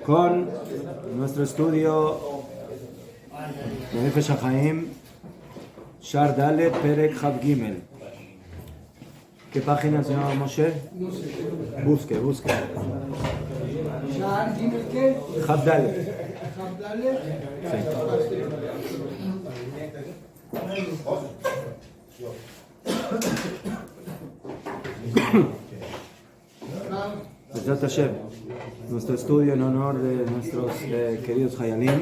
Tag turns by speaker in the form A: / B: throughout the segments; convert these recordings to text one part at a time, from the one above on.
A: Con nuestro estudio de Nefesh HaChaim, Shar Dalet Perek Chav Gimel. ¿Qué página, señor Moshe? Busque.
B: Shar Gimel, ¿qué?
A: Chav Dalet.
B: Chav Dalet.
A: Bezrat Hashem, nuestro estudio en honor de nuestros queridos Hayalim.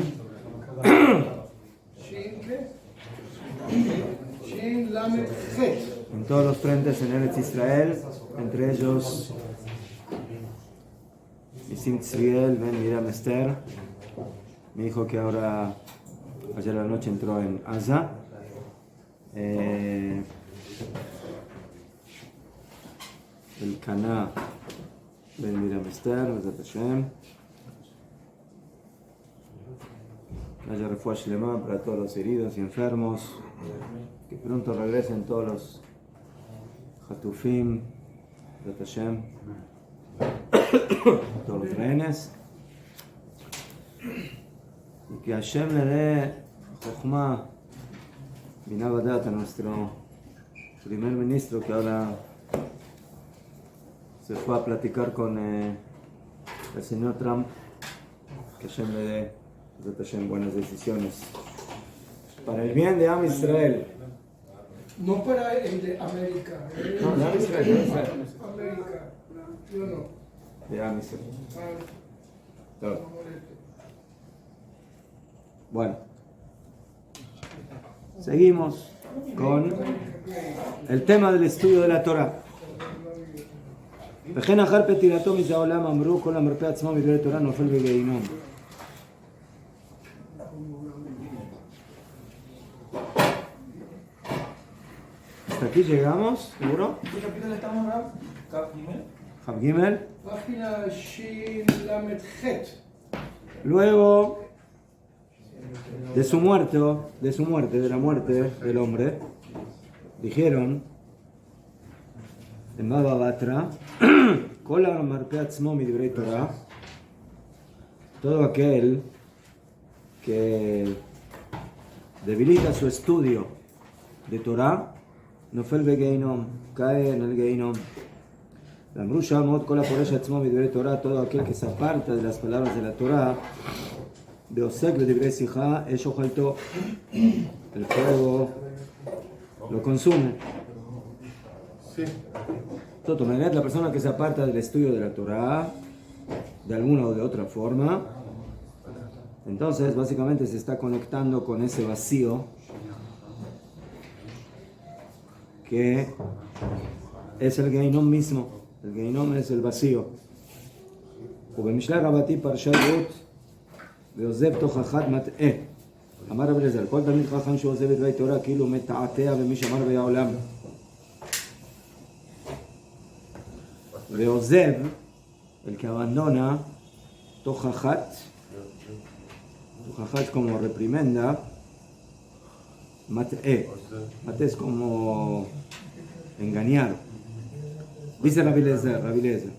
B: Shin Lamed Het.
A: En todos los frentes en Eretz Israel, entre ellos Nisim Tzriel, Ben Miriam Esther, mi hijo que ahora, ayer a la noche entró en Asa. El Caná, Ben Miriam Esther, Bezrat Hashem. Haya refuah shlema para todos los heridos y enfermos. Que pronto regresen todos los Hatufim, Bezrat Hashem, todos los rehenes. Y que Hashem le dé Jochma, Binah Badat a nuestro primer ministro que ahora se fue a platicar con el señor Trump. Que Hashem le dé Bezrat Hashem buenas decisiones para el bien de Am Israel.
B: No para el de América.
A: No, de Am Israel.
B: América. Yo no.
A: De Am Israel. Todo.
B: No.
A: Bueno, seguimos con el tema del estudio de la Torah. וכן אחר פטירתו מזה העולם אמרו כל המרפא עצמו מדברי תורה נופל בגיהינום. ¿Hasta aquí llegamos? ¿Seguro?
B: ¿Qué capítulo estamos, Rab?
A: Chav Gimel.
B: Página Shin Lamed Het.
A: Luego de su muerte, de la muerte del hombre, dijeron en Baba Batra, todo aquel que debilita su estudio de Torah, nofel begeinom, cae en el geinom. Todo aquel que se aparta de las palabras de la Torah, el fuego lo consume. La persona que se aparta del estudio de la Torah de alguna o de otra forma, entonces básicamente se está conectando con ese vacío que es el Geinom mismo. El Geinom es el vacío. ובמשלי רבתי פרשת רות ועוזב תוכחת מטעה. אמר רבי אליעזר, כל תלמיד חכם שעוזב את דברי תורה כאילו מתעתע במי שאמר בעולם. ועוזב, el que abandona, תוכחת como reprimenda, מטעה. מטעה es como engañar. Dice Rabbi Eliezer,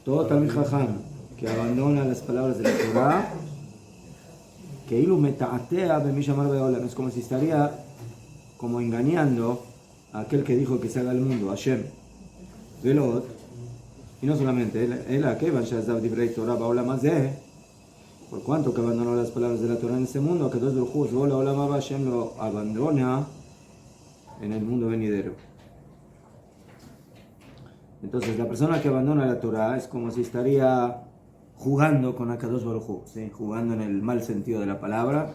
A: todo talmid jajam que abandona las palabras de la Torah, que ilu meta'atea b'mi shamar ba'olam, es como si estaría como engañando a aquel que dijo que se haga el mundo, Hashem. Velot, y no solamente él a que van shazav divrei Torah ba'olam hazeh, por cuanto que abandonó las palabras de la Torah en este mundo, que dos brujos vola olam haba, Hashem lo abandona en el mundo venidero. Entonces, la persona que abandona la Torah es como si estaría jugando con Akadosh Baruj Hu, ¿sí? Jugando en el mal sentido de la palabra,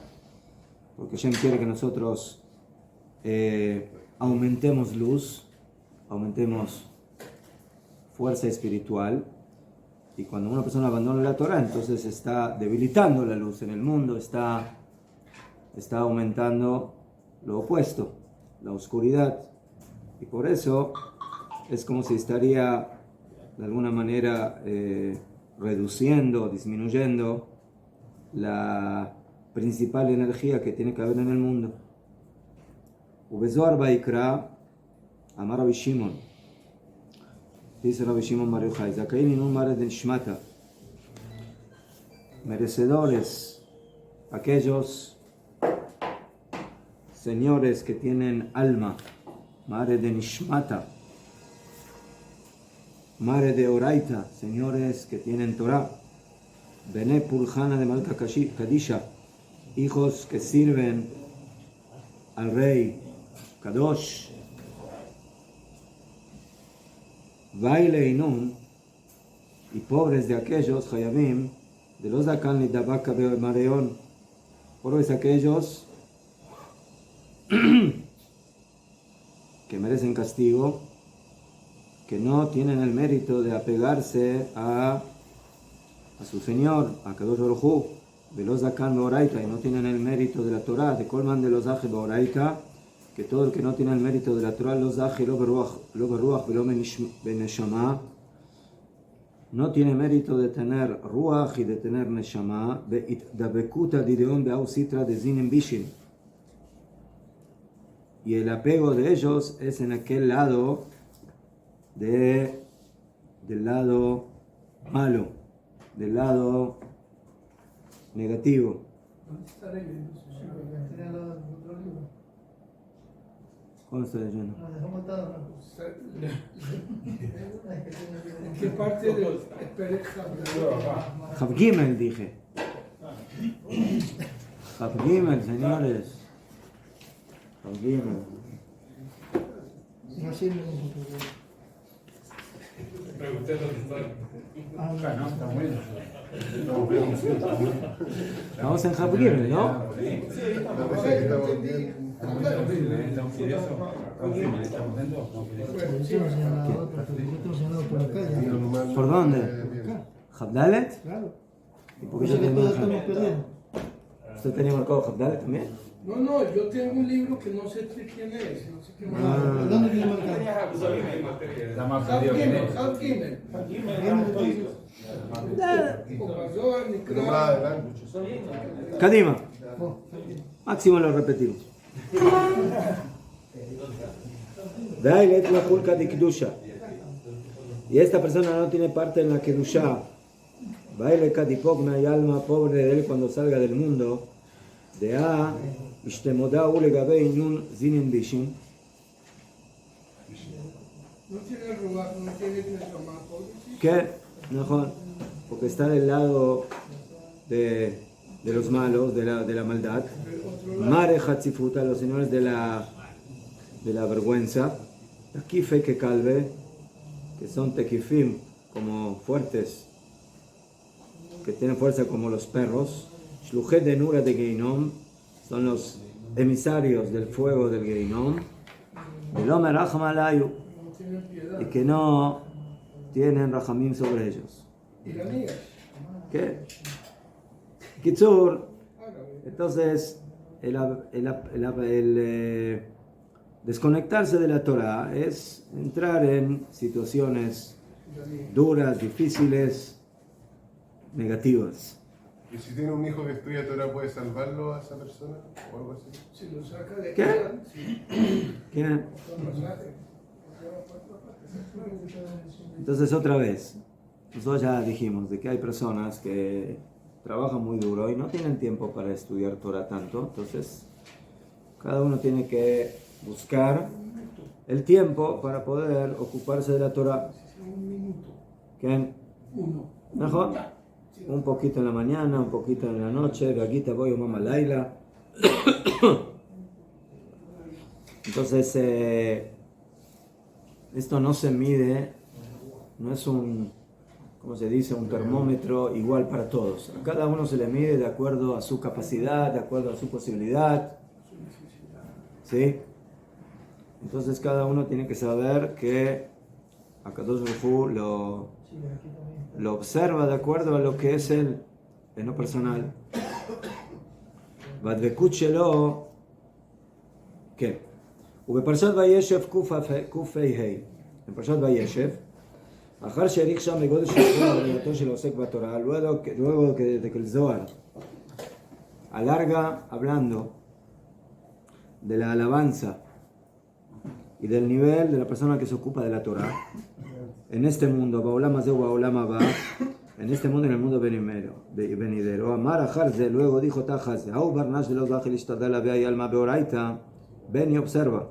A: porque Hashem quiere que nosotros aumentemos luz, aumentemos fuerza espiritual, y cuando una persona abandona la Torah, entonces está debilitando la luz en el mundo, está aumentando lo opuesto, la oscuridad, y por eso es como si estaría de alguna manera reduciendo, disminuyendo la principal energía que tiene que haber en el mundo. Ubezoar Baikra, Amar Rabbi Shimon, Dice Rabbi Shimon Bar Yochai, Zakain Inun Mare de Nishmata, merecedores, aquellos señores que tienen alma, Mare de Nishmata, Mare de Oraita, señores que tienen Torah, Bene Pulhana de Malka Kadisha, hijos que sirven al rey Kadosh, Baile Inun, y pobres de aquellos, Hayabim, de los Dakan ni Dabaka Mareón, pobres aquellos que merecen castigo, que no tienen el mérito de apegarse a su Señor, a Kadosh Baruj Hu, de los Dakan Beoraita, y no tienen el mérito de la Torah, de Kolman de los Aje Beoraita, que todo el que no tiene el mérito de la Torah, los Aje lo Beruach, lo Beneshama, no tiene mérito de tener Ruach y de tener Neshama, Dabekuta Dideon Beau Sitra de Zinin Bishin. Y el apego de ellos es en aquel lado del lado malo, del lado negativo.
B: ¿Dónde está leyendo?
A: ¿Cómo está leyendo?
B: ¿En qué parte del Perek
A: Chav Gimel dije. Chav Gimel, señores. Chav Gimel.
C: Pregunté dónde está.
D: No, está bueno.
A: Estamos en Chav Gimel, ¿no? ¿Por dónde? ¿Jabdalet?
D: Claro.
A: ¿Y por qué yo tengo Jabdalet? ¿Usted tenía marcado Jabdalet también?
B: No, yo tengo un libro que no sé quién es, no sé qué más.
D: ¿Dónde tiene marcado?
C: La más
B: Hab
C: judío que
B: Gimel,
C: es.
B: Hab Gimel. O Bazor, Nikra.
A: Kadima. Máximo lo repetimos. Y esta persona no tiene parte en la Kedusha. Baile Kadipok, no hay alma pobre de él cuando salga del mundo. De A, Ishtemoda Ulegabe Inun Zinin Bishin.
B: No tiene Ruach, no tiene Neshama.
A: ¿Qué? Mejor, porque está del lado de los malos, de la maldad. Mare Hatzifuta, los señores de la vergüenza. Takife que calve, que son tekifim, como fuertes, que tienen fuerza como los perros. Shlujet de Nura de Geinom, son los emisarios del fuego del Geinom. El Omer Racham Alayu,
B: No tiene piedad.
A: y que no tienen Rachamim sobre ellos.
B: Iranías.
A: ¿Qué? Kitzur,
B: Árabe.
A: entonces desconectarse de la Torah es entrar en situaciones duras, difíciles, negativas.
E: ¿Y si tiene un hijo que estudia Torah, puede salvarlo a esa persona? ¿O algo así?
B: Si lo saca de
A: ¿Qué?
B: Irán, sí.
A: ¿Quién?
B: Lo saque.
A: Entonces otra vez, nosotros ya dijimos de que hay personas que trabajan muy duro y no tienen tiempo para estudiar Torah tanto, entonces cada uno tiene que buscar el tiempo para poder ocuparse de la Torah.
B: Un minuto.
A: ¿Quién?
B: Uno.
A: Mejor, un poquito en la mañana, un poquito en la noche, Gagita voy o Mama Laila. Entonces, esto no se mide, no es un, ¿cómo se dice?, un termómetro igual para todos. A cada uno se le mide de acuerdo a su capacidad, de acuerdo a su posibilidad. ¿Sí? Entonces cada uno tiene que saber que a Kadosh Baruj Hu lo observa de acuerdo a lo que es él, en lo personal. Badbekut shelo, ¿qué? ובפרשת וישב קפ"ה, בפרשת וישב, אחר שהעריך שם לגודל של עבודתו של העוסק בתורה, luego de que el Zohar alarga hablando de la alabanza y del nivel de la persona que se ocupa de la Torah, en este mundo, Baolam Hazeu Baolam Haba, en este mundo y en el mundo venidero. Amar Ajarze, luego dijo Tajaze, Au Barnash de los Bajel Ishtadala Bea Alma Beoraita, ven y observa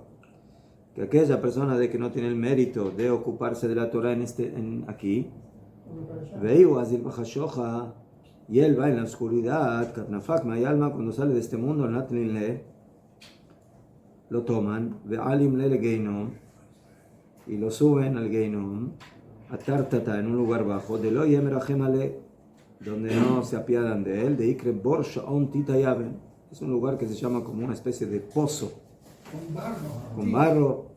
A: que aquella persona de que no tiene el mérito de ocuparse de la Torah aquí, Veiu Azil Bajashoja, y él va en la oscuridad, Katnafak Mayalma, cuando sale de este mundo, Natlin Le, lo toman, Ve'alim Le Geinom, y lo suben al Geinom, a Tartata, en un lugar bajo, de Lo Yemerachem Ale, donde no se apiadan de él, de Ikre Bor Shaon Tita Yaben, es un lugar que se llama como una especie de pozo, con barro,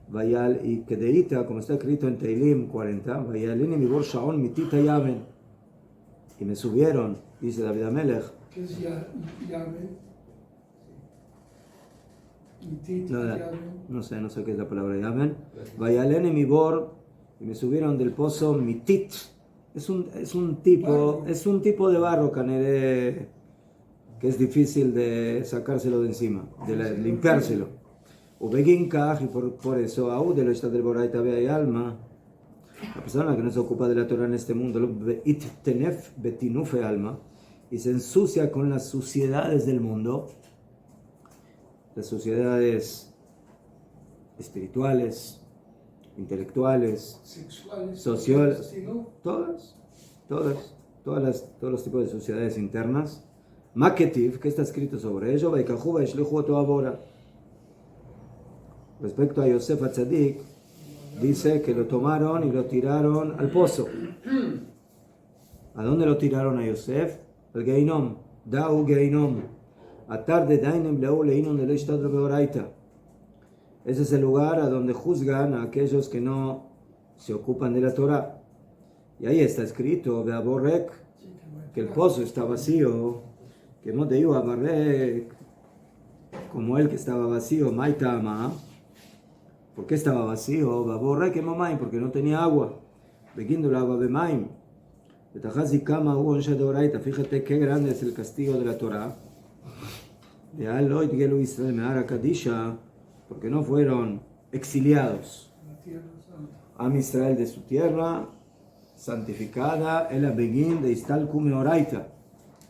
A: Vayal, y que de Ita, como está escrito en Teilim 40, Vayalini mi Bor Shaon Mitita Yaben, y me subieron, dice David Amelech.
B: ¿Qué es Yamen?
A: No sé qué es la palabra Yamen. Vayaleni mi Bor, y me subieron del pozo Mitit. Es un tipo de barro, Canere, que es difícil de sacárselo de encima, de limpiárselo. Ubegin Kaj, y por eso, Aú de lo está del Boraita Bea y Alma, la persona que no se ocupa de la Torah en este mundo, It Tenef Betinufe Alma, y se ensucia con las suciedades del mundo, las suciedades espirituales, intelectuales,
B: Sexuales,
A: sociales,
B: ¿sí, no?
A: todos los tipos de suciedades internas. Maketiv, que está escrito sobre ello, respecto a Yosef Atzadik, dice que lo tomaron y lo tiraron al pozo. ¿A dónde lo tiraron a Yosef? Al Geinom, Dau Geinom. Atar de Dainem Leu Leinon de Leishtadro Beoraita. Ese es el lugar a donde juzgan a aquellos que no se ocupan de la Torah. Y ahí está escrito, Beaborek, que el pozo está vacío, que Modeiu Abarek, como él que estaba vacío, Maitama. ¿Por qué estaba vacío? Beaborek Emomaim, porque no tenía agua. Bequíndolo agua Bemaim. Betajazi Kama Uon Shadoraita. Fíjate qué grande es el castigo de la Torah. De Aloid Gelu Israel Meara Kadisha, porque no fueron exiliados. Am Israel de su tierra, santificada, el Abegin de Istalku Meoraita.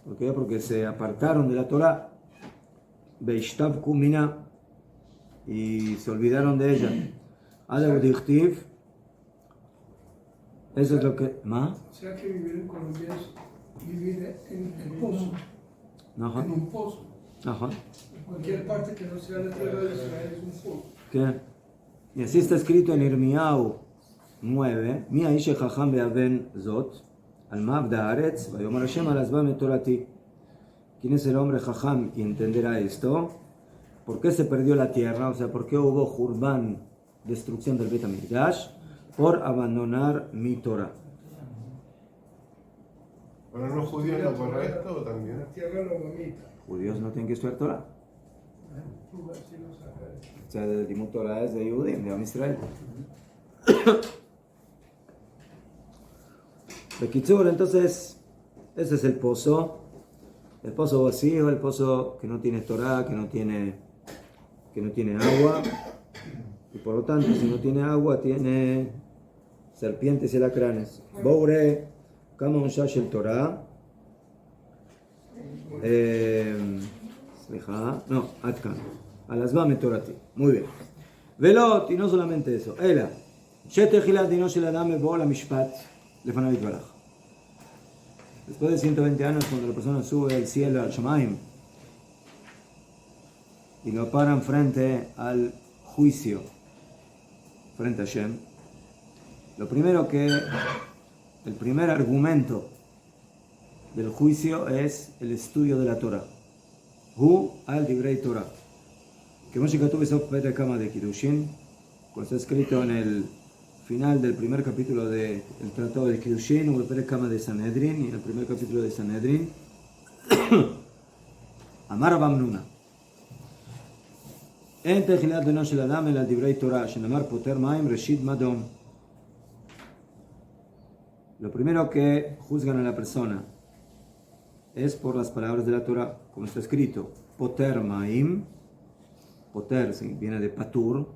A: ¿Por qué? Porque se apartaron de la Torah, Beishtabku Mina, y se olvidaron de ella. Adav Dichtiv, eso es lo que. ¿Ma?
B: O sea que vivir en Colombia es vivir en el pozo,
A: Ajá.
B: en un pozo.
A: Ajá.
B: Cualquier parte que no sea la tierra de Israel es un pozo.
A: ¿Qué? Y así está escrito en Irmiau 9, Mi Aishe Chacham Beaven Zot, al Mav Daaretz, Vayomar Hashem al Azbam et Torati. ¿Quién es el hombre Chacham y entenderá esto? ¿Por qué se perdió la tierra? O sea, ¿por qué hubo Jurban, destrucción del Bet HaMikdash? Por abandonar mi Torah.
E: ¿Para los judíos lo correcto o también?
B: La tierra lo vomita.
A: Judíos no tienen que estudiar Torah.
B: Cuba sí lo saca.
A: O sea, el Limud Torah es de Yehudim, de Am Israel. Bekitzur, entonces, ese es el pozo vacío, el pozo que no tiene Torah, que no tiene agua, y por lo tanto, si no tiene agua, tiene serpientes y alacranes. Boure, Kama un Shash el Torah. No, Atkan. Alazbam Torati. Muy bien. Velot, y no solamente eso. Ela. Shetechilat dinosh el Adam bola mishpat lefanavit baraj. Después de 120 años, cuando la persona sube al cielo, al Shamaim, y lo paran frente al juicio, frente a Hashem, el primer argumento del juicio es el estudio de la Torah. Hu al Divrei Torah. Que Moshe Katuv Sof Perek Kama de Kiddushin, como está escrito en el final del primer capítulo del Tratado de Kiddushin, o el Perek Kama de Sanedrin, y en el primer capítulo de Sanedrin, Amar Bamnuna. En Techilat Beno Shel Adam el al Divrei Torah, Shenamar Poter Maim Reshit Madom. Lo primero que juzgan a la persona es por las palabras de la Torah, como está escrito, Poter Maim, Poter viene de Patur,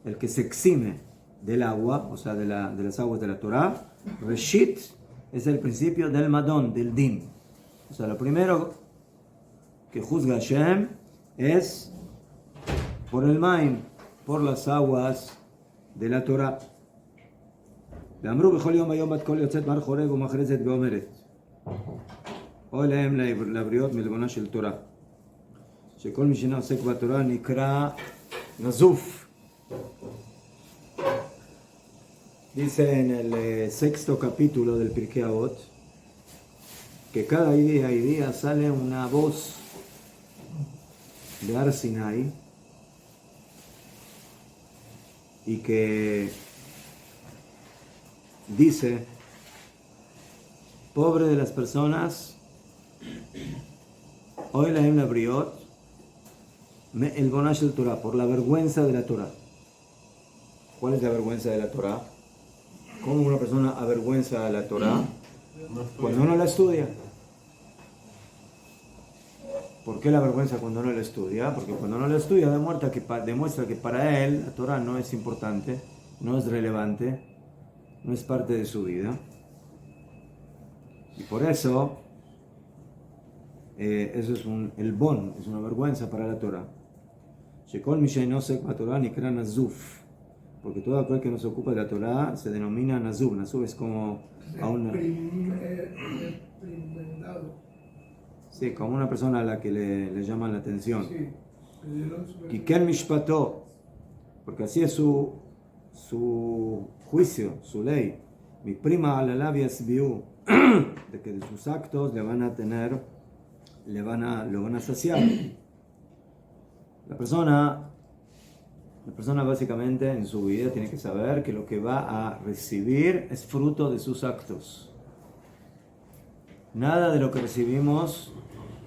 A: el que se exime del agua, o sea, de las aguas de la Torah. Reshit es el principio del Madón, del Din. O sea, lo primero que juzga Hashem es por el Maim, por las aguas de la Torah. ואמרו בכל יום היום בת קול יוצאת מהר חורב ומכרזת ואומרת אוי להם לבריות מלבונה של תורה שכל מי שאינו עוסק בתורה נקרא נזוף. Dice en el sexto capítulo del Pirkei Avot que cada día y día sale una voz de Har Sinai y que dice, pobre de las personas, hoy la hemla briot, el bonash del Torah, por la vergüenza de la Torah. ¿Cuál es la vergüenza de la Torah? ¿Cómo una persona avergüenza a la Torah? Cuando no la estudia. ¿Por qué la vergüenza cuando no la estudia? Porque cuando no la estudia demuestra que para él la Torah no es importante, no es relevante, no es parte de su vida. Y por eso, eso es el bon, es una vergüenza para la Torah. Shekol mi she'eino osek b'Torah nikra nazuf. Porque todo aquel que no se ocupa de la Torah se denomina nazuf. Nazuf es como a una... Sí, como una persona a la que le llaman la atención. Kiken mishpato. Porque así es su juicio, su ley. Mi prima alalav yasbiu, de que de sus actos lo van a saciar. La persona básicamente en su vida tiene que saber que lo que va a recibir es fruto de sus actos. Nada de lo que recibimos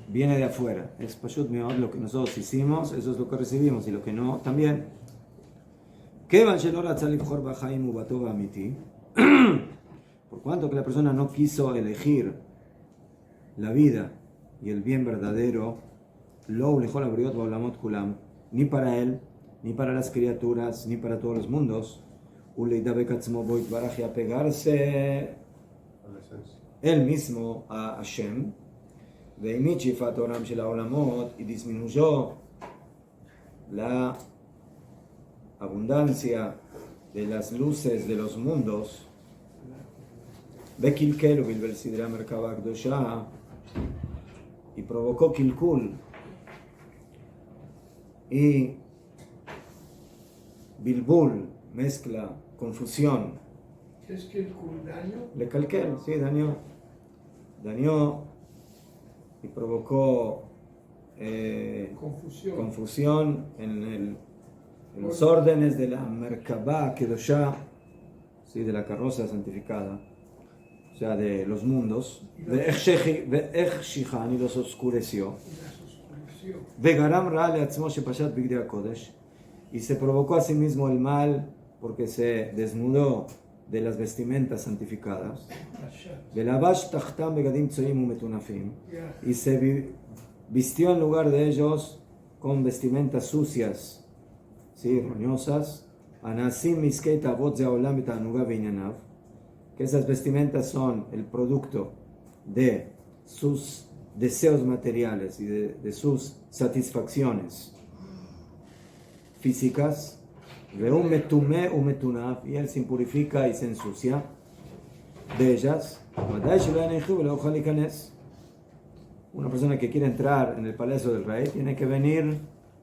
A: viene de afuera. Es pashut meod, lo que nosotros hicimos, eso es lo que recibimos, y lo que no, también. Por cuanto que la persona no quiso elegir la vida y el bien verdadero, ni para él, ni para las criaturas, ni para todos los mundos, y apegarse él mismo a Hashem, y disminuyó la abundancia de las luces de los mundos, y provocó kilkul y bilbul, mezcla, confusión.
B: ¿Qué es kilkul? ¿Daño?
A: Le calquel, sí, dañó y provocó confusión en los órdenes de la Merkabah Kedoshá, ¿sí? De la carroza santificada, o sea, de los mundos, de Ech Shihan, y los oscureció, Vegaram Ra leatzmo shepashat bigdei hakodesh, y se provocó a sí mismo el mal porque se desnudó de las vestimentas santificadas, Velabash tachtam begadim tzoim umetunafim, y se vistió en lugar de ellos con vestimentas sucias, ¿sí? Roñosas, Anasim miskei tavot ze haolam beta'anuga ve'inyanav, que esas vestimentas son el producto de sus deseos materiales y de sus satisfacciones físicas, ve'um metumeh umetunav, y él se impurifica y se ensucia de ellas. Una persona que quiere entrar en el palacio del rey tiene que venir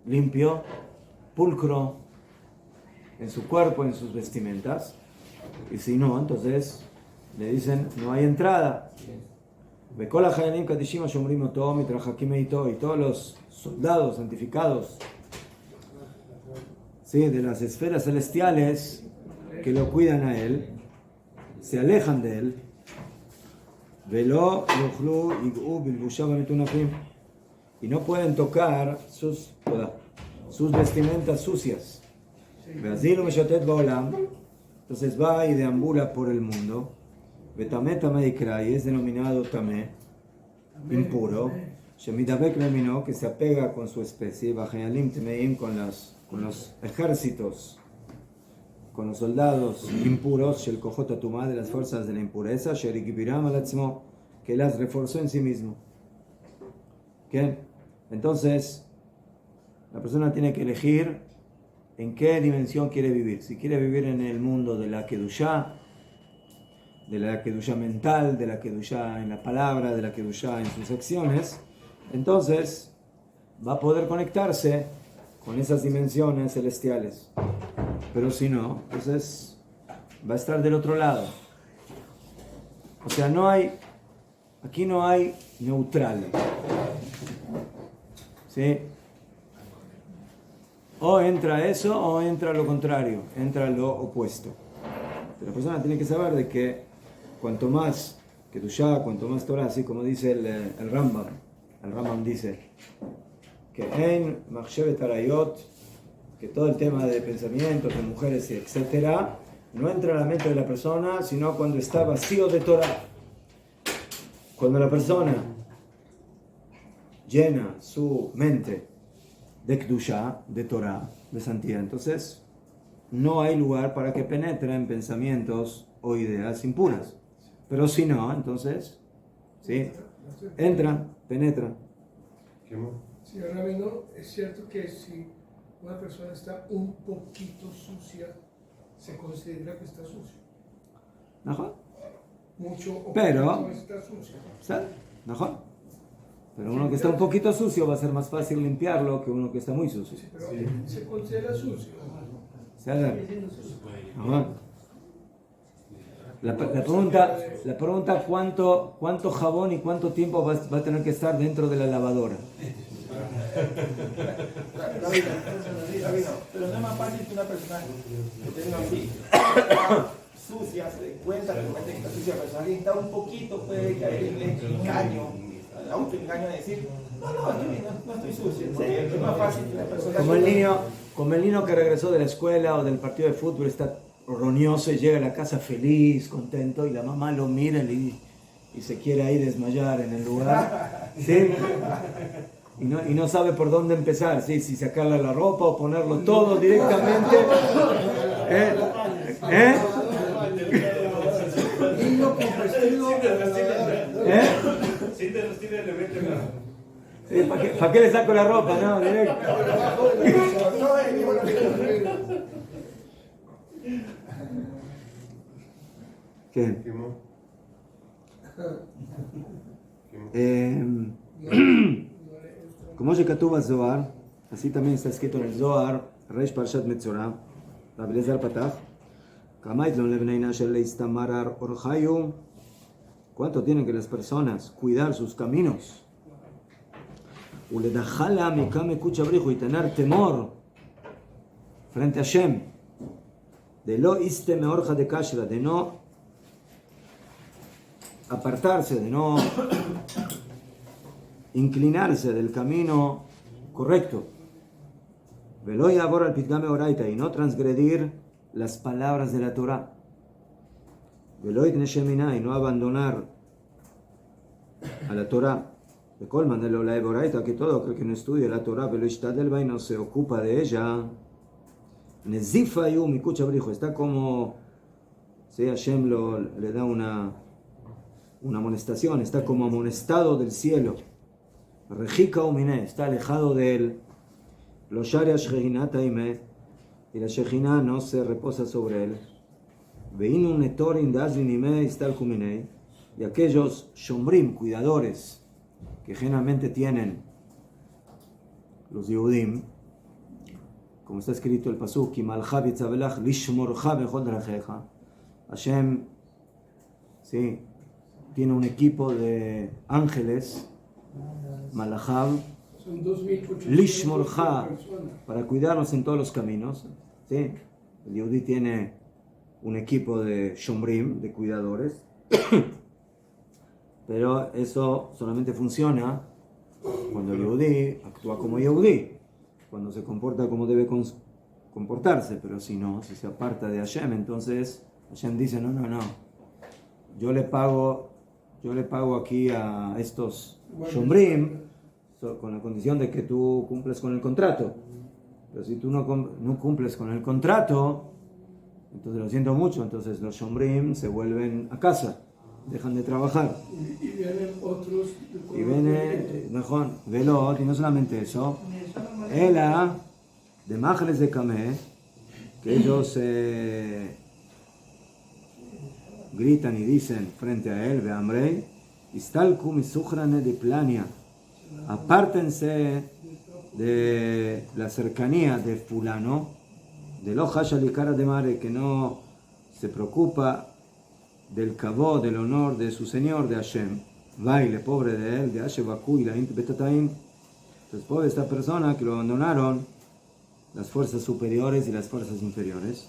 A: limpio, pulcro en su cuerpo, en sus vestimentas, y si no, entonces le dicen no hay entrada. Y todos los soldados santificados, ¿sí? De las esferas celestiales que lo cuidan a él, se alejan de él, y no pueden tocar sus vestimentas sucias. Entonces va y deambula por el mundo, y es denominado tamé, impuro, que se apega con su especie, con los ejércitos, con los soldados impuros, Shel Kohot Atumá, de las fuerzas de la impureza, Sherikipiram Alatzmo, que las reforzó en sí mismo. ¿Qué? Entonces, la persona tiene que elegir en qué dimensión quiere vivir. Si quiere vivir en el mundo de la Kedushá mental, de la Kedushá en la palabra, de la Kedushá en sus acciones, entonces va a poder conectarse con esas dimensiones celestiales. Pero si no, entonces va a estar del otro lado. O sea, aquí no hay neutral. ¿Sí? O entra eso o entra lo contrario, entra lo opuesto. Pero la persona tiene que saber de que cuanto más Kedushá, cuanto más Torah, así como dice el Rambam dice que en Machshevet Arayot, que todo el tema de pensamientos, de mujeres, etc., no entra en la mente de la persona, sino cuando está vacío de Torah. Cuando la persona llena su mente de Kedushá, de Torah, de santidad, entonces no hay lugar para que penetren pensamientos o ideas impuras. Pero si no, entonces, sí, entran, penetran.
B: Sí, Rabino, es cierto que si una persona está un poquito sucia, se considera que está sucia.
A: ¿No?
B: Mucho o
A: Pero,
B: poquito está sucio.
A: ¿sabes? ¿No? Pero uno que está un poquito sucio va a ser más fácil limpiarlo que uno que está muy sucio.
B: Sí, pero se considera sucio.
A: ¿Sabes? Ajá. La pregunta ¿cuánto jabón y cuánto tiempo va a tener que estar dentro de la lavadora?
F: Rabino, pero no es más fácil que una persona que tenga así sucia, se dé cuenta que está sucia, pero alguien está un poquito, puede caer en el engaño, el autoengaño de decir, no estoy sucio. Es más fácil que una persona...
A: Como el niño que regresó de la escuela o del partido de fútbol, está roñoso y llega a la casa feliz, contento, y la mamá lo mira y se quiere ahí desmayar en el lugar, ¿sí? Y no sabe por dónde empezar, ¿sí? Si sacarle la ropa o ponerlo todo directamente.
B: Niño con vestido.
A: Sí, ¿para qué le saco la ropa? No, directo. ¿Qué? Como שכתוב בזוהר, así también está escrito en el Zohar, Reish Parshat Metzorah, Rabbi Eliezer Patach, כמה יתלון לבני אינה של להסתמר אור חיו, ¿cuánto tienen que las personas cuidar sus caminos? ולדחלה מכם קודש הבריחו, y tener temor frente a Hashem, de lo iste meorja de kashra, de no apartarse, de no inclinarse del camino correcto. Velo yavor al pitgame oraita, y no transgredir las palabras de la Torah. Velo itne shemina, y no abandonar a la Torah. De colman de lo la oraita, que todo aquel que no estudia la Torah, velo ishtadel y no se ocupa de ella. Nezifa yu mikucha brijo, está como si Hashem le da una amonestación, está como amonestado del cielo. Rejika umine, está alejado de él. Lo sharia shehinata ime, y la shechina no se reposa sobre él. Veinu netorin dazin ime istal kuminei, y aquellos shombrim, cuidadores, que generalmente tienen los Yehudim, como está escrito el pasuk, Kimalcha b'tzavelach lishmorcha bechol drachecha. Hashem, sí, tiene un equipo de ángeles, Malachav,
B: Son 2.800
A: Lishmorcha,
B: personas.
A: para cuidarnos en todos los caminos. ¿Sí? El Yehudi tiene un equipo de Shomrim, de cuidadores, pero eso solamente funciona cuando el Yehudi actúa como Yehudi, cuando se comporta como debe comportarse, pero si no, si se aparta de Hashem, entonces Hashem dice, no, yo le pago aquí a estos Shomrim con la condición de que tú cumples con el contrato. Pero si tú no cumples con el contrato, Entonces lo siento mucho, entonces los shomrim se vuelven a casa, dejan de trabajar.
B: Y vienen otros.
A: Y viene, mejor, velot, y no solamente eso, ela de Majles de Kameh, que ellos gritan y dicen frente a él, Beamrei, Istalku misujrane de Plania, apártense de la cercanía de fulano, de lo Hashalikara de Mare, que no se preocupa del cabo, del honor de su señor, de Hashem. Baile, pobre de él, de Hashebaku y la Betataim. Entonces, pobre esta persona que lo abandonaron las fuerzas superiores y las fuerzas inferiores.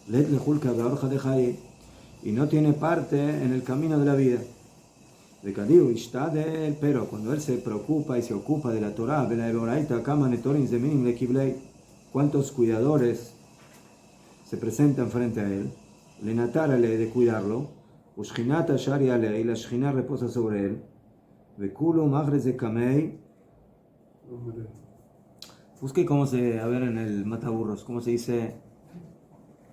A: Let lehulka beorja de Jai, y no tiene parte en el camino de la vida. De Kadiu está de él, pero cuando él se preocupa y se ocupa de la Torah, de la Eloraita, Kama Netorin Zeminim le Kiblei, ¿cuántos cuidadores se presentan frente a él? Le natárale de cuidarlo, Ushkinata Shari Ale, y la Shkina reposa sobre él. Vekulo Magres de Kamei. Busque cómo se, a ver en el Mataburros, cómo se dice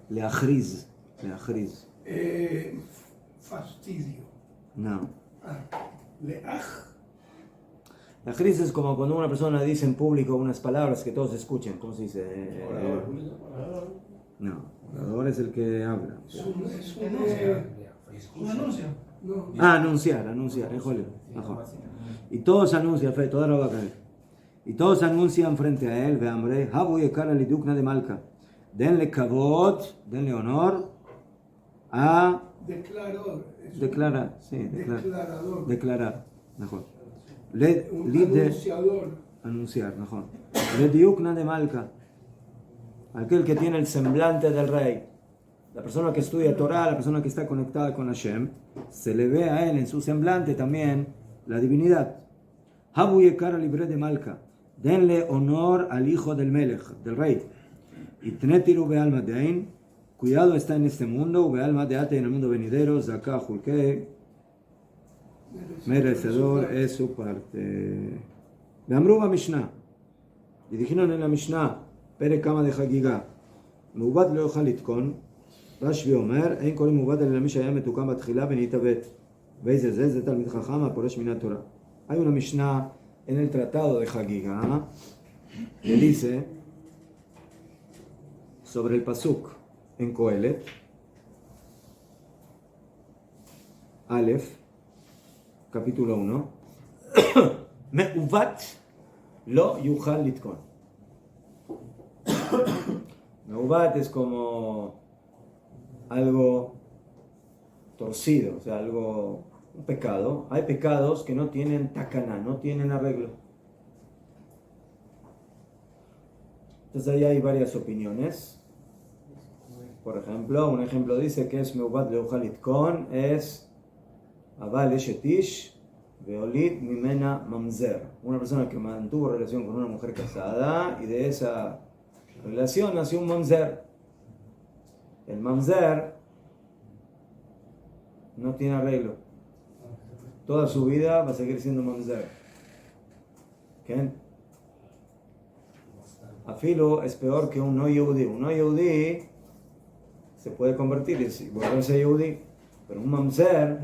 A: Leachriz. Leachriz.
B: Fastidio.
A: No.
B: Leaj.
A: Leachriz es como cuando una persona dice en público unas palabras que todos escuchen. ¿Cómo se dice? No. Orador es el que habla.
D: Un anuncio.
B: No.
A: Ah, anunciar, híjole. Y todos anuncian, toda la vaca. Y todos anuncian frente a él, Beamre, Habu Yekara Lidukna de Malka. Denle kavod, denle honor a
B: Declarador.
A: declarar, sí,
B: Declarador.
A: declarar, mejor.
B: Un anunciador.
A: Anunciar, mejor. Le diukna de Malka, aquel que tiene el semblante del rey. La persona que estudia Torah, la persona que está conectada con Hashem, se le ve a él en su semblante también la divinidad. Habu Yekara libre de Malka. Denle honor al hijo del Melech, del rey. Y Tnetiru Bealma Dein, cuidado está en este mundo, Bealma Deate en el mundo venidero, Zakah Julke, merecedor es su parte. Beamruba Mishnah, y dijeron en la Mishnah, Pere Kama de Hagiga, Mubat lo Khalitkon, Rashbi Omer, Ein Kolim Mubat el Misha Yam Tukam Batkhila Benitavet, veis es Talmid Chachama por Shmina Torah. Hay una Mishnah en el tratado de Hagiga que dice sobre el pasuk en Kohelet, Aleph, capítulo 1, Meuvat lo yuchal litkon. Meuvat es como algo torcido, o sea, algo, un pecado. Hay pecados que no tienen takana, no tienen arreglo. Entonces ahí hay varias opiniones. Por ejemplo, un ejemplo dice que es Meubat Leuchal Litkon, es Aval Eshetish Veolit Mimena Mamzer. Una persona que mantuvo relación con una mujer casada y de esa relación nació un Mamzer. El Mamzer no tiene arreglo. Toda su vida va a seguir siendo Mamzer. ¿Qué? Afilo es peor que un no yehudí. Un no yehudí se puede convertir y volverse yehudí, pero un mamzer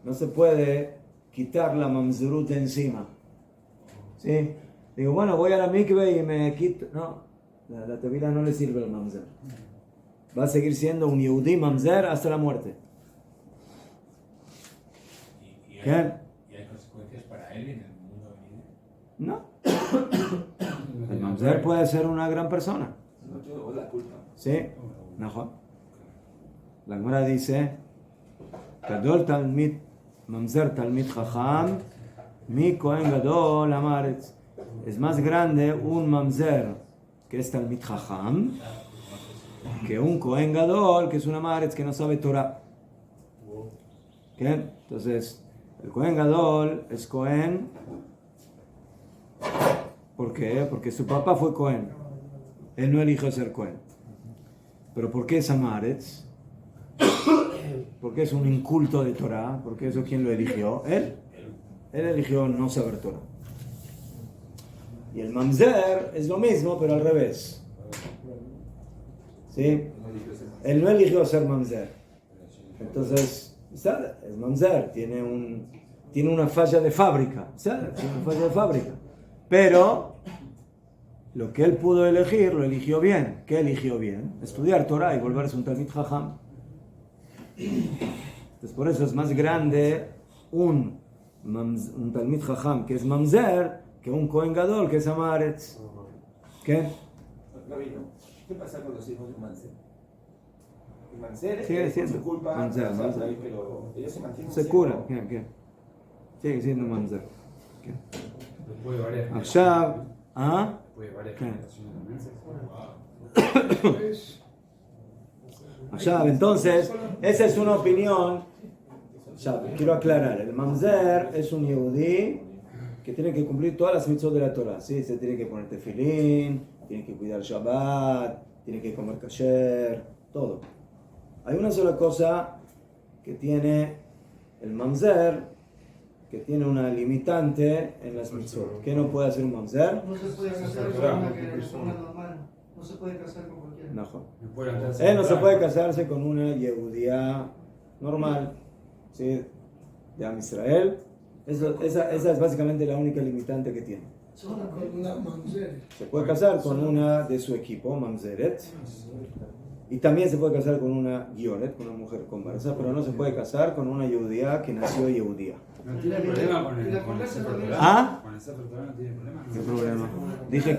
A: no se puede quitar la mamzerut de encima. ¿Sí? Digo, bueno, voy a la mikve y me quito. No, la tevila no le sirve al mamzer. Va a seguir siendo un yehudí mamzer hasta la muerte.
C: ¿Y hay consecuencias para él en el mundo venidero?
A: No. El mamzer puede ser una gran persona. Sí, mejor. La Gemara dice, Gadol Talmid, Mamzer Talmid Chacham, Mi Kohen Gadol Amaretz. Es más grande un Mamzer que es Talmid Chacham que un Kohen Gadol que es un Amaretz que no sabe Torah. ¿Qué? Entonces, el Kohen Gadol es Kohen. ¿Por qué? Porque su papá fue Kohen. Él no eligió ser Kohen. ¿Pero por qué es Amaretz? Porque es un inculto de Torah. Porque eso, ¿quién lo eligió? Él. Él eligió no saber Torah. Y el Mamzer es lo mismo, pero al revés. ¿Sí? Él no eligió ser mamzer. Entonces, ¿sabe? Es mamzer, tiene una falla de fábrica. ¿Sabe? Tiene una falla de fábrica. Pero lo que él pudo elegir, lo eligió bien. ¿Qué eligió bien? Estudiar Torah y volverse un Talmid Jajam. Entonces, por eso es más grande un Talmid Jajam que es mamzer que un Kohen Gadol que es Amaretz. ¿Qué?
F: Rabino, ¿qué pasa con los hijos de Manser? El Manser
A: Sigue
F: es
A: siendo
F: su culpa,
A: Manser,
F: o sea,
A: Manser.
F: pero ellos se mantienen.
A: Se cura. ¿Qué? Sigue siendo mamzer. ¿Qué?
C: Después de varias
A: עכשיו,
C: Después de varias
A: ¿Qué?
C: generaciones de Manser.
B: Pues,
A: עכשיו, entonces, esa es una opinión. Ya, quiero aclarar, el mamzer es un yehudí que tiene que cumplir todas las mitzvot de la Torah, ¿sí? Se tiene que poner tefilín, tiene que cuidar Shabbat, tiene que comer kasher, todo. Hay una sola cosa que tiene el mamzer, que tiene una limitante en las mitzvot. ¿Qué no puede hacer un mamzer?
D: No se puede casar con una normal. No se puede casar con cualquiera.
A: No.
C: No puede levantarse
A: Él no se
C: temprano.
A: puede casarse con una yehudía normal, ¿sí? De Am Israel. Esa es básicamente la única limitante que tiene.
B: con una mamzer.
A: Se puede casar con una de su equipo, mamzeret, y también se puede casar con una gioret, con una mujer conversa, pero no se puede casar con una yehudía que nació yehudía.
C: No tiene problema con
D: Y
C: el
D: la conversa también.
A: ¿Ah?
C: Con el Sefer Torah no tiene problema.
A: ¿Qué problema? Dije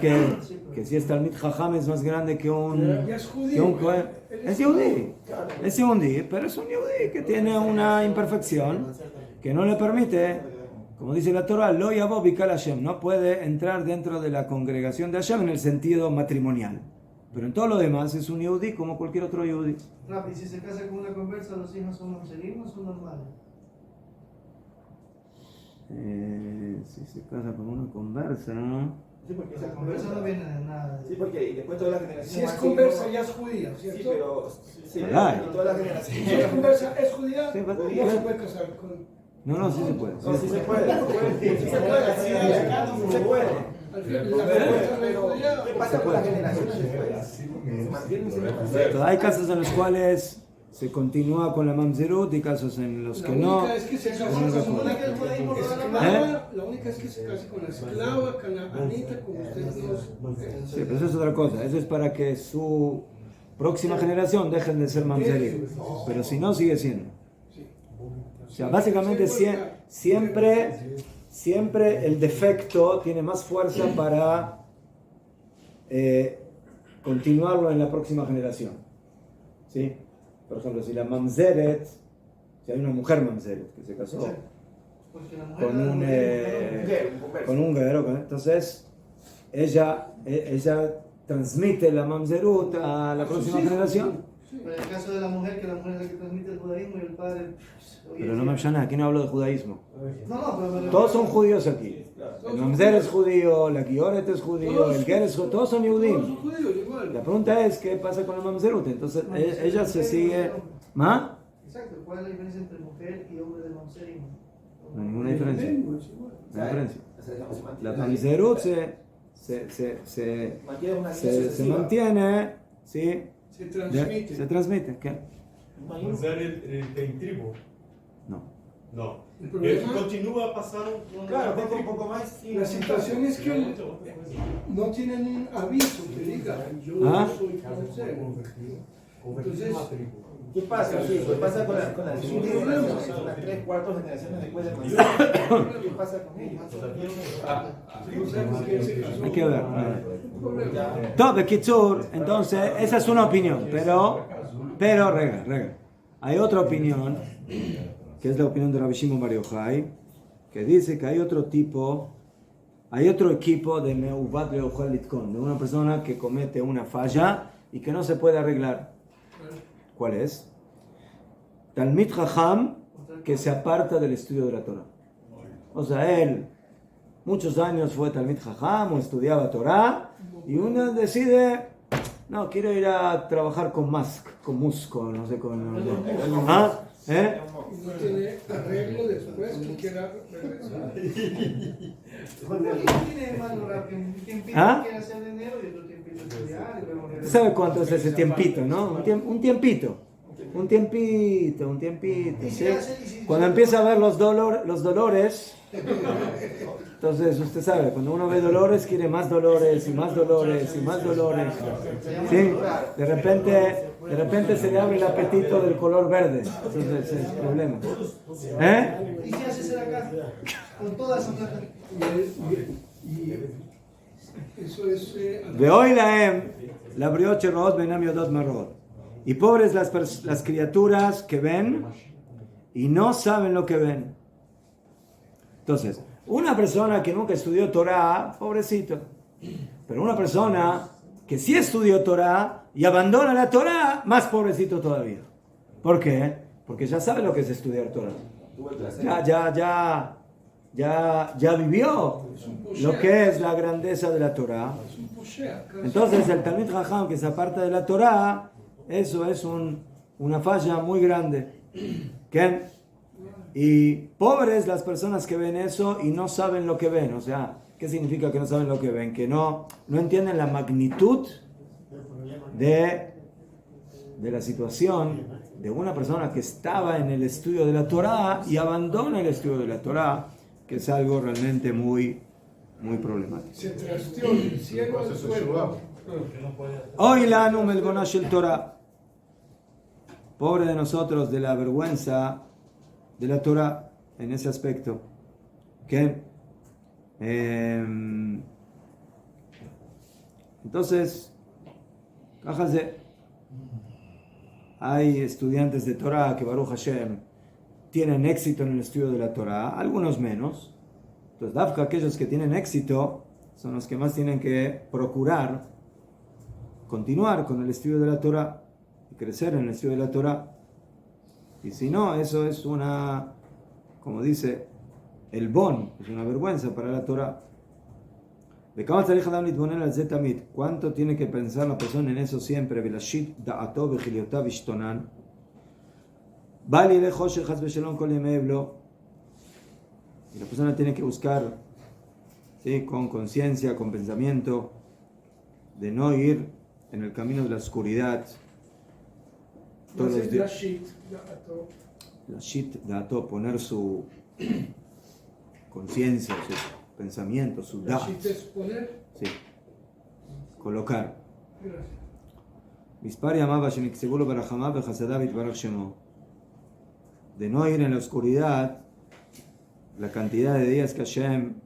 A: que si es Talmid Jajam es más grande que un...
B: Ya es
A: que
B: judío.
A: un Cohen. Es yehudí, pero es un yehudí que tiene una imperfección que no le permite, como dice la Torah, lo yavo bikal Hashem, no puede entrar dentro de la congregación de Hashem en el sentido matrimonial. Pero en todo lo demás es un yehudí como cualquier otro yehudí.
D: Rapi, si se casa con una conversa, los hijos son mamzerim o son normales.
A: Si se casa con una conversa, ¿no?
F: Sí, porque
D: La conversa no viene de nada.
F: Sí, porque después toda la generación.
B: Si es conversa, ya es judía,
F: Sí,
B: ¿cierto?
F: pero. Sí,
A: Ay.
F: y toda la
B: Si
F: generación.
B: es conversa, es judía,
A: Sí,
B: no
A: pero-
B: se puede casar con.
A: No, sí se puede.
F: No, sí se puede. Sí se puede. Sí se puede.
B: Al final, la
F: Pero,
B: conversa no es judía.
F: ¿qué pasa con las generaciones después? Se mantienen sin hacer.
A: Hay casos en los cuales se continúa con la mamzerut y casos en los
B: La
A: que no.
B: única es que se case con
A: única
B: una
A: cosa.
B: que el judaísmo lo da la mano. La única es que se case con la esclava canaanita, como ustedes nos.
A: Sí, pero eso es otra cosa. Eso es para que su próxima generación dejen de ser mamzerim. Pero si no, sigue siendo. O sea, básicamente siempre el defecto tiene más fuerza para continuarlo en la próxima generación. ¿Sí? Por ejemplo, si la mamzeret, si hay una mujer mamzeret que se casó
D: Porque la mujer
A: con un
F: Un
A: húngaro, entonces ella transmite la mamzerut a la próxima generación.
D: Pero en el caso de la mujer, que la mujer es la que transmite el judaísmo y el padre.
A: Pero no me llama, aquí no hablo de judaísmo.
D: No, pero.
A: Todos son judíos aquí. El mamzer es judío, la gioret es judío, el ger es judío, todos son
B: Todos
A: judíos.
B: son judíos, igual.
A: La pregunta es, ¿qué pasa con la mamzerut? Entonces, ella se sigue... ¿Ma?
D: Exacto, ¿cuál es la diferencia entre mujer y hombre de mamzerim?
A: No hay ninguna diferencia. No hay diferencia. La
F: La
A: mamzerut se mantiene, ¿sí?
B: Se transmite.
A: Se transmite. ¿Qué?
G: Usar el tribo.
A: No.
G: No.
B: El
G: Ele
B: problema,
G: continua a pasar
F: Claro, poco un poco más. Sí,
B: la situación es que no tienen un aviso que diga yo
A: ¿Ah?
B: soy mamzer. Entonces,
F: ¿qué pasa? Sí, ¿qué pasa con las generaciones? Son las 3/4 generaciones después de Manzar. ¿Qué pasa con ellos?
B: no sabemos quién se casó.
A: Hay que ver.
B: Un problema.
A: Todo, Bekitsur, entonces, esa es una opinión, pero, rega. Hay otra opinión, que es la opinión de Rabbi Shimon Bar Yochai, que dice que hay otro equipo de Meuvat Leochal Litkon, de una persona que comete una falla y que no se puede arreglar. ¿Cuál es? Talmid Jajam, que se aparta del estudio de la Torah. O sea, él muchos años fue Talmid Jajam o estudiaba Torah y uno decide, no, quiero ir a trabajar con Musco, no sé, ¿ah? ¿Eh?
B: Y no tiene arreglo después que quiera regresar.
D: ¿Quién tiene hermano rápido? ¿Quién pide
A: ¿Ah?
D: que quiere hacer dinero y otro tiempo estudiar y luego
A: ¿Tú
D: regresar?
A: sabes cuánto es ese tiempito, no? Un tiempito. Un tiempito, ¿sí? Cuando empieza a ver los dolores, entonces usted sabe, cuando uno ve dolores, quiere más dolores y más dolores y más dolores. ¿Sí? De repente se le abre el apetito del color verde. Entonces es el problema. ¿Eh?
D: ¿Y qué haces acá? Con toda esa plata.
B: Y eso es.
A: Veoy laem, la brioche root benam yodot marot. Y pobres las criaturas que ven y no saben lo que ven. Entonces, una persona que nunca estudió Torah, pobrecito. Pero una persona que sí estudió Torah y abandona la Torah, más pobrecito todavía. ¿Por qué? Porque ya sabe lo que es estudiar Torah. Ya vivió lo que es la grandeza de la Torah. Entonces el Talmid Jajam que se aparta de la Torah, eso es una falla muy grande. ¿Qué? Y pobres las personas que ven eso y no saben lo que ven. O sea, ¿qué significa que no saben lo que ven? Que no entienden la magnitud de la situación de una persona que estaba en el estudio de la Torah y abandona el estudio de la Torah, que es algo realmente muy, muy problemático.
B: Se trasteó el cielo al suelo.
A: Hoy la anum el bonash el Torah. Pobre de nosotros de la vergüenza de la Torah en ese aspecto. ¿Qué? Entonces, cájase. Hay estudiantes de Torah que Baruch Hashem tienen éxito en el estudio de la Torah, algunos menos. Entonces, Dafka, aquellos que tienen éxito son los que más tienen que procurar continuar con el estudio de la Torah y crecer en el estudio de la Torah. Y si no, eso es una, como dice, el bon, es una vergüenza para la Torah. ¿Cuánto tiene que pensar la persona en eso siempre? Y la persona tiene que buscar, ¿sí?, con conciencia, con pensamiento, de no ir en el camino de la oscuridad. Todos los días. La shit dato, poner su conciencia, su pensamiento, su
B: La
A: da'at.
B: shit es poner.
A: Sí. Colocar.
B: Gracias.
A: Mispar llamaba Shemiksegulo Barajamá Bejasadav Baraj Shemo. De no ir en la oscuridad, la cantidad de días que Hashem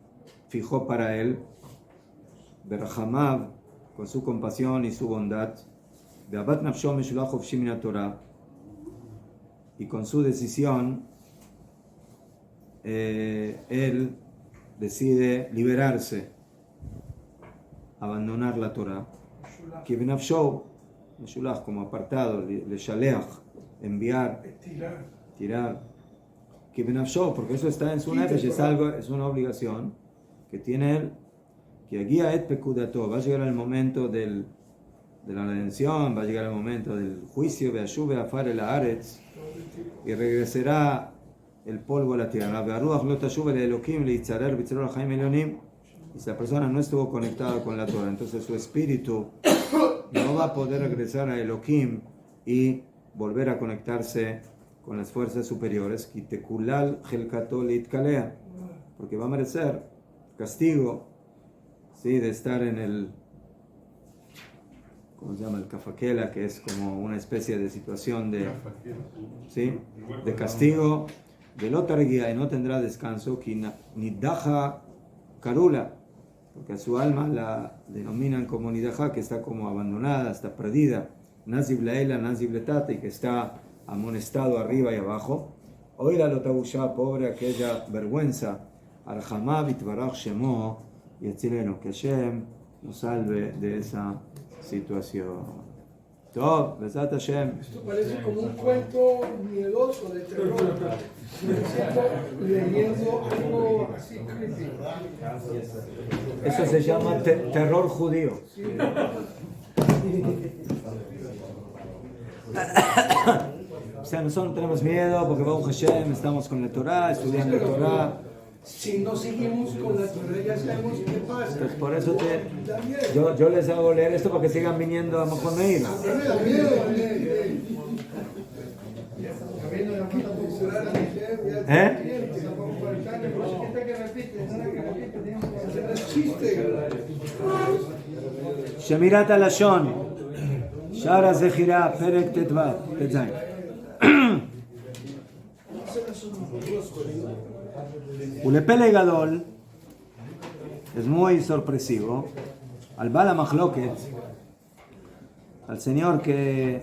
A: fijó para él, Berajamav, con su compasión y su bondad, Beabat Nafshom Meshulach Hofshim Min Torah, y con su decisión, él decide liberarse, abandonar la Torah. Que Benafshou, Meshulach, como apartado, le shaleach, enviar, tirar. Que Benafshou, porque eso está en su nefesh, es una obligación que tiene él. Que guía et pekudato, va a llegar el momento de la redención, va a llegar el momento del juicio, Beashuv Beafar el Haaretz, y regresará el polvo a la tierra. Y si la persona no estuvo conectada con la Torah, entonces su espíritu no va a poder regresar a Elohim y volver a conectarse con las fuerzas superiores, porque va a merecer castigo, ¿sí?, de estar en el, ¿cómo se llama?, el kafakela, que es como una especie de situación de, ¿sí?, de castigo, de lotarguía, y no tendrá descanso, nidaja karula, porque a su alma la denominan como nidaja, que está como abandonada, está perdida, nazib laela, nazib letata, y que está amonestado arriba y abajo. Hoy la lotabusha, pobre aquella vergüenza, arhamá bitbarach shemo, y etzileno, que Hashem nos salve de esa situación. Todo, Besat Hashem.
B: Esto parece como un cuento miedoso de terror. Me siento leyendo algo así creepy.
A: Eso se llama terror judío. sea, nosotros no tenemos miedo porque Baruch Hashem, estamos con la Torah, estudiando la Torah.
B: Si no seguimos con la Torah, ya sabemos qué pasa.
A: Entonces, por eso yo les hago leer esto para que sigan viniendo a Mejor Meir. שמירת הלשון, שער הזכירה, פרק ט"ו, ט"ז. ולפלא גדול, es muy sorpresivo, al Bala Mahloket, al señor que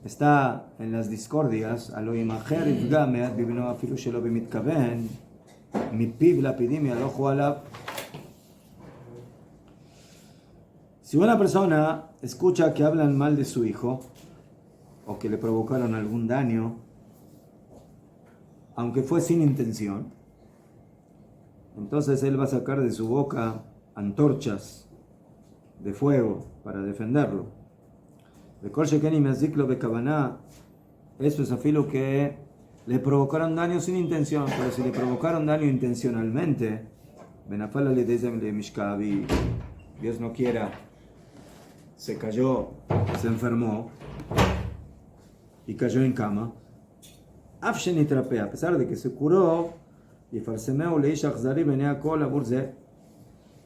A: está en las discordias, a lo imager יפגע מעט בבנו אפילו שלא במתכוון, מפיו לפידים יהלכו עליו. Si una persona escucha que hablan mal de su hijo o que le provocaron algún daño, aunque fue sin intención, entonces él va a sacar de su boca antorchas de fuego para defenderlo. Eso es afilo que le provocaron daño sin intención, pero si le provocaron daño intencionalmente, Dios no quiera, se cayó, se enfermó y cayó en cama. A pesar de que se curó,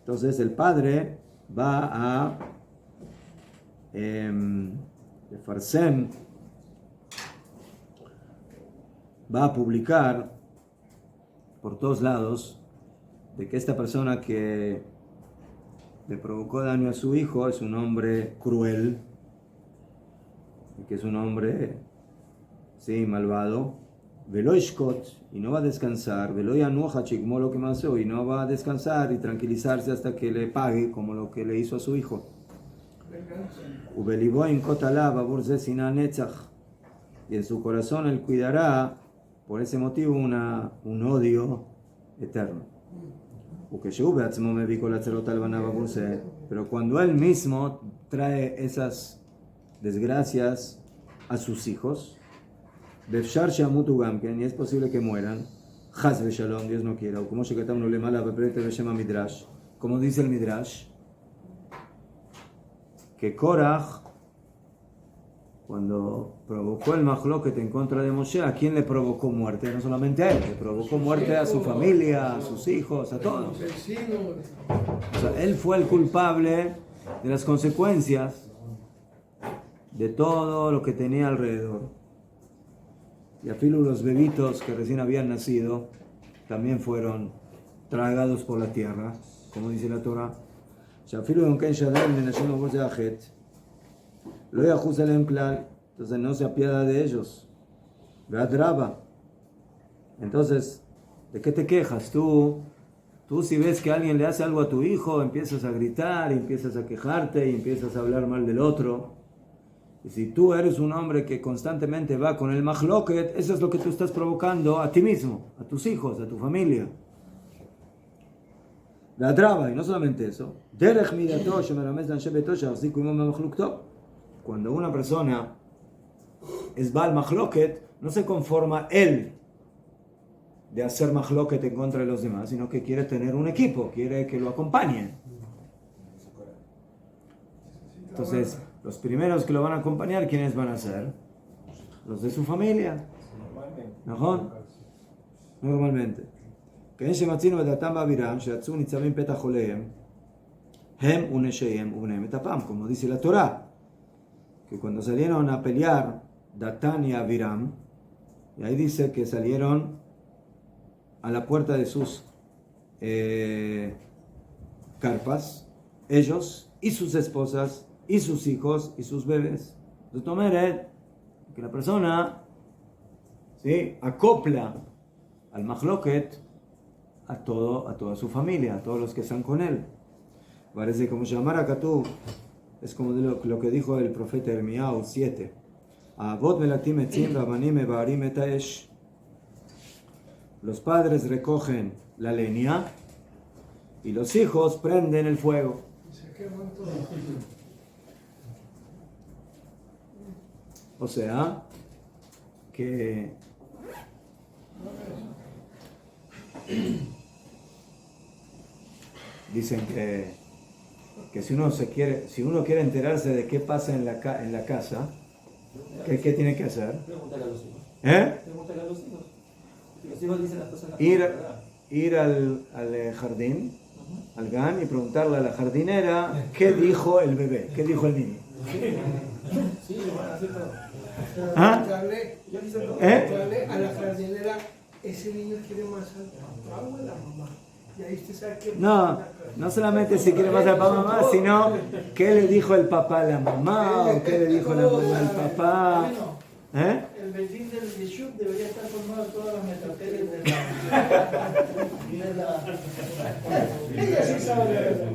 A: entonces el padre va a va a publicar por todos lados de que esta persona que le provocó daño a su hijo es un hombre cruel, que es un hombre malvado, y no va a descansar, y no va a descansar y tranquilizarse hasta que le pague como lo que le hizo a su hijo. Y en su corazón él cuidará por ese motivo un odio eterno. Pero cuando él mismo trae esas desgracias a sus hijos, y es posible que mueran, Dios no quiera, como dice el Midrash, que Korach, cuando provocó el Mahloket en contra de Moshe, ¿a quién le provocó muerte? No solamente a él, le provocó muerte a su familia, a sus hijos, a todos. O sea, él fue el culpable de las consecuencias de todo lo que tenía alrededor. Y afilo los bebitos que recién habían nacido también fueron tragados por la tierra, como dice la Torah. Entonces no se apiada de ellos. Entonces, ¿de qué te quejas? Tú si ves que alguien le hace algo a tu hijo, empiezas a gritar, empiezas a quejarte y empiezas a hablar mal del otro. Y si tú eres un hombre que constantemente va con el Mahloket, eso es lo que tú estás provocando a ti mismo, a tus hijos, a tu familia. La traba, y no solamente eso. Cuando una persona es Baal Mahloket, no se conforma él de hacer Mahloket en contra de los demás, sino que quiere tener un equipo, quiere que lo acompañen. Entonces, los primeros que lo van a acompañar, ¿quiénes van a ser? Los de su familia. Normalmente. Como dice la Torah, que cuando salieron a pelear Datán y Abiram, y ahí dice que salieron a la puerta de sus carpas, ellos y sus esposas y sus hijos y sus bebés. De tomar que la persona acopla al Mahloket a toda su familia, a todos los que están con él. Parece como llamar a Katú, es como lo que dijo el profeta Ermiau 7. Los padres recogen la leña y los hijos prenden el fuego. O sea, que dicen que si uno quiere enterarse de qué pasa en la casa, ¿qué tiene que hacer?
F: Pregúntale a los hijos.
A: Pregúntale
F: a los hijos. Los hijos dicen las cosas.
A: Ir al jardín, al GAN, y preguntarle a la jardinera qué dijo el bebé, qué dijo el niño.
F: Sí, lo van a hacer todo.
B: Preguntarle a la jardinera, ¿ese niño quiere más al papá o a la mamá? Y ahí usted sabe que...
A: No solamente si quiere más al papá o mamá, sino qué le dijo el papá a la mamá o qué le dijo la mamá al papá.
D: El Betín del Yeshub debería estar formado en todas las metateles de la... Ella sí sabe la verdad.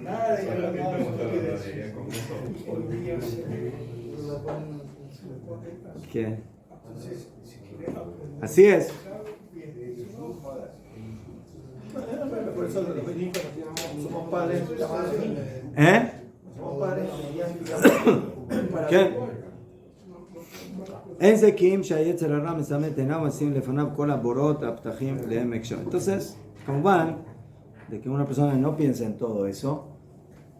D: Nada de que lo
A: ¿Qué? Así es.
F: Por eso los benignos somos padres. Somos padres.
A: ¿Qué? Entonces, como van, de que una persona no piensa en todo eso,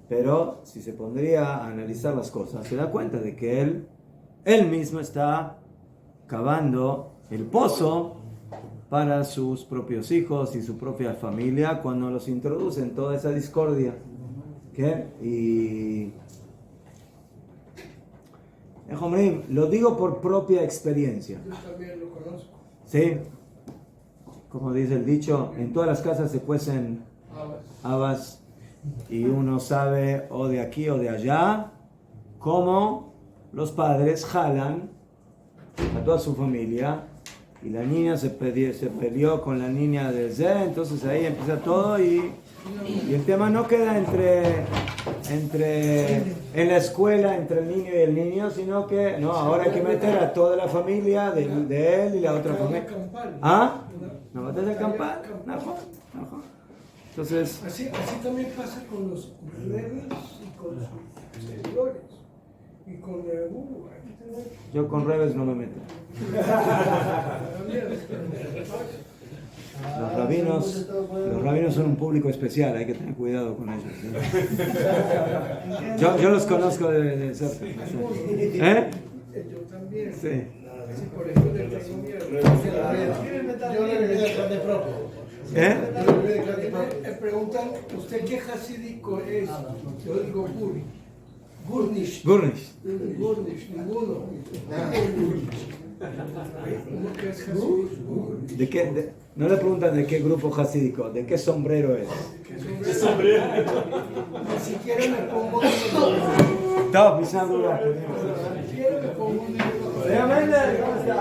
A: pero si se pondría a analizar las cosas, se da cuenta de que él mismo está cavando el pozo para sus propios hijos y su propia familia cuando los introduce en toda esa discordia. ¿Qué? Y lo digo por propia experiencia.
B: Yo también lo conozco.
A: ¿Sí? Como dice el dicho, en todas las casas se cuecen habas y uno sabe o de aquí o de allá cómo los padres jalan a toda su familia y la niña se peleó con la niña de Z, entonces ahí empieza todo y el tema no queda en la escuela entre el niño y el niño, sino que ahora hay que meter a toda la familia de él y la otra familia. ¿No batalla campal? No. Entonces,
B: así también pasa con los rebeldes y con sus seguidores. Y con
A: yo con rebeldes no me meto. Los rabinos son un público especial, hay que tener cuidado con ellos. ¿Sí? Yo los conozco de cerca.
B: Yo también.
A: Sí.
B: Por eso le tengo miedo.
E: Yo le voy a carne propia.
B: Me preguntan, ¿usted qué hasídico es? Yo digo Gurnish, ninguno. ¿Uno que es hasídico?
A: No le preguntan de qué grupo hasídico, de qué sombrero es.
B: ¿Qué sombrero? Ni siquiera me pongo un
A: No, mis duda.
B: Ni siquiera me pongo un
A: Señor Méndez, ¿cómo está?